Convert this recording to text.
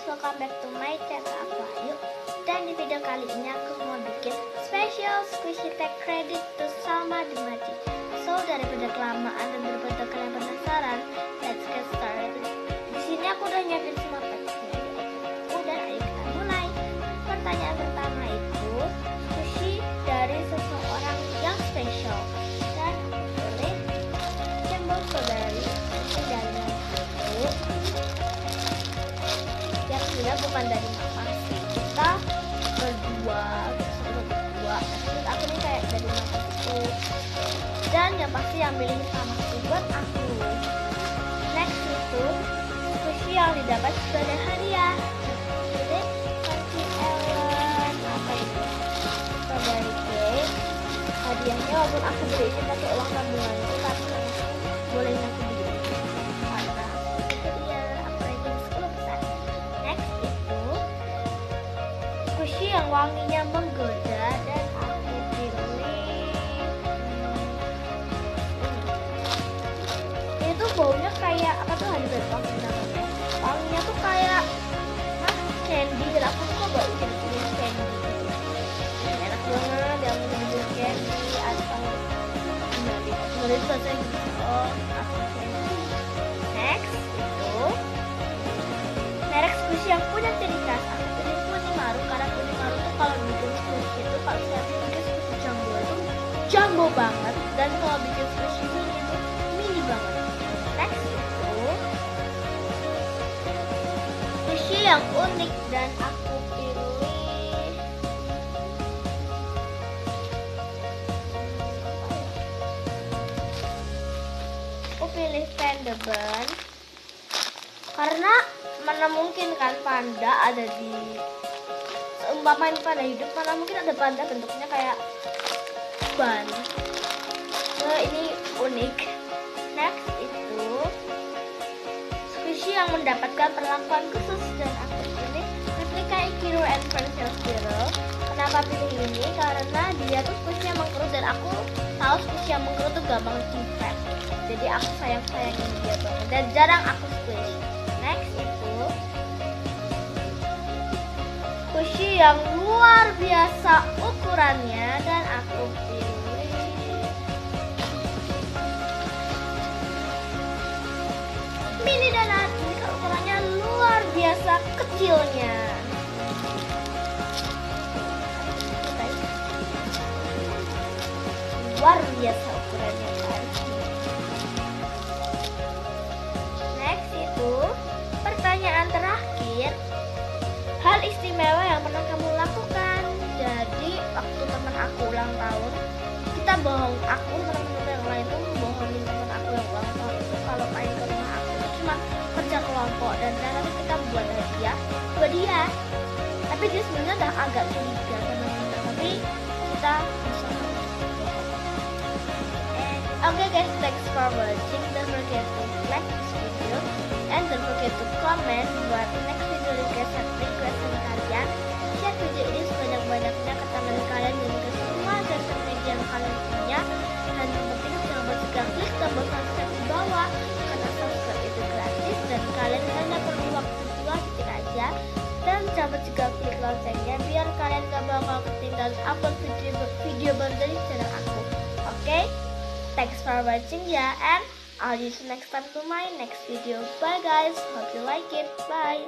welcome back to my channel aku Ayu. Dan di video kali ini aku mau bikin special squishy tag credit to Salma Dumadi. So daripada kelamaan dan daripada kalian penasaran, let's get started. Di sini aku udah nyiapin semua teksnya. Udah, ayo kita mulai. Pertanyaan pertama itu squishy dari seseorang yang spesial. Dan aku pilih Jumbo Strawberry dari aku. Yang sebenarnya bukan dari mama sih, kita berdua maksud aku nih kayak dari mama itu, dan yang pasti yang milih sama itu buat aku. Next itu squishy yang didapat sebagai hadiah. Jadi Aunty Ellen apa itu strawberry cake. Hadiahnya walaupun aku beli ini pakai uang tabunganku, tapi aku boleh aku beli karena itu dia aku ranking 10%. Next itu squishy yang wanginya menggoda, dan aku pilih ini tuh baunya kayak apa tuh, honey bad wangi namanya. Wanginya tuh kayak candy, dan aku suka bau candy enak banget. Yang mau candy atau sebenarnya itu rasanya gitu. Aku candy. Next itu merek squishy yang punya ciri khas. Aku pilih Kunimaru karena Kunimaru tuh kalau bikin squishy itu, kalau saya bikin squishy jumbo itu jumbo banget, dan kalau bikin squishy mini itu mini banget. Next itu squishy yang unik, dan aku pilih Panda Bun karena mana mungkin kan panda ada di seumpama panda hidup, mana mungkin ada panda bentuknya kayak ban. Ini unik. Next itu squishy yang mendapatkan perlakuan khusus, dan aku pilih replika Ikiru and Pencil Zero. Kenapa pilih ini? Karena dia tuh squishy yang mengkerut, dan aku tahu squishy yang mengkerut tuh gampang cipet. Jadi aku sayang-sayangin dia banget, dan jarang aku squish. Next itu squishy yang luar biasa ukurannya, dan aku pilih mini donat. Ini kan ukurannya luar biasa kecilnya. Luar biasa ukurannya kan. Next itu pertanyaan terakhir, hal istimewa yang pernah kamu lakukan. Jadi waktu teman aku ulang tahun, kita bohong, aku teman-teman yang lain tuh bohongin teman aku yang ulang tahun itu kalau main ke rumah aku itu cuma kerja kelompok, dan nanti kita buat hadiah buat dia. Tapi dia sebenarnya udah agak curiga sama kita, tapi kita bisa. Okay guys, thanks for watching. Don't forget to like this video and don't forget to comment buat next video requestan kalian. Share video ini sebanyak-banyaknya ke teman kalian dan ke semua sosial media yang kalian punya. Dan yang penting jangan lupa juga klik tombol subscribe di bawah, karena subscribe itu gratis dan kalian hanya perlu waktu 2 detik aja. Dan jangan lupa juga klik loncengnya biar kalian gak bakal ketinggalan upload video baru dari channel aku. Okay? Thanks for watching ya, and I'll see you next time to my next video. Bye guys, hope you like it. Bye.